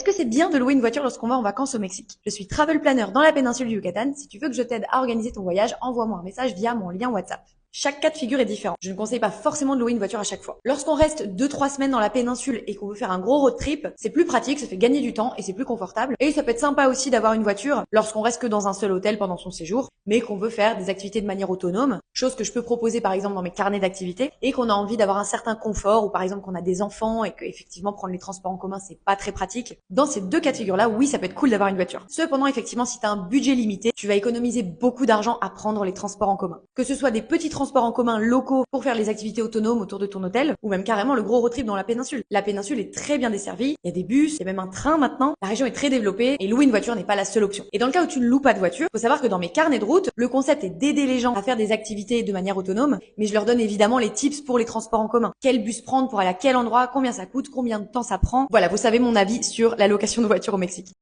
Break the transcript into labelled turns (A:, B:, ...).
A: Est-ce que c'est bien de louer une voiture lorsqu'on va en vacances au Mexique? Je suis travel planner dans la péninsule du Yucatan. Si tu veux que je t'aide à organiser ton voyage, envoie-moi un message via mon lien WhatsApp. Chaque cas de figure est différent. Je ne conseille pas forcément de louer une voiture à chaque fois. Lorsqu'on reste 2-3 semaines dans la péninsule et qu'on veut faire un gros road trip, c'est plus pratique, ça fait gagner du temps et c'est plus confortable. Et ça peut être sympa aussi d'avoir une voiture lorsqu'on reste que dans un seul hôtel pendant son séjour, mais qu'on veut faire des activités de manière autonome, chose que je peux proposer par exemple dans mes carnets d'activités, et qu'on a envie d'avoir un certain confort, ou par exemple qu'on a des enfants et que effectivement prendre les transports en commun c'est pas très pratique. Dans ces deux cas de figure là, oui, ça peut être cool d'avoir une voiture. Cependant, effectivement, si tu as un budget limité, tu vas économiser beaucoup d'argent à prendre les transports en commun. Que ce soit des petits transports en commun locaux pour faire les activités autonomes autour de ton hôtel, ou même carrément le gros road trip dans la péninsule. La péninsule est très bien desservie, il y a des bus, il y a même un train maintenant, la région est très développée et louer une voiture n'est pas la seule option. Et dans le cas où tu ne loues pas de voiture, faut savoir que dans mes carnets de route, le concept est d'aider les gens à faire des activités de manière autonome, mais je leur donne évidemment les tips pour les transports en commun. Quel bus prendre pour aller à quel endroit, combien ça coûte, combien de temps ça prend. Voilà, vous savez mon avis sur la location de voiture au Mexique.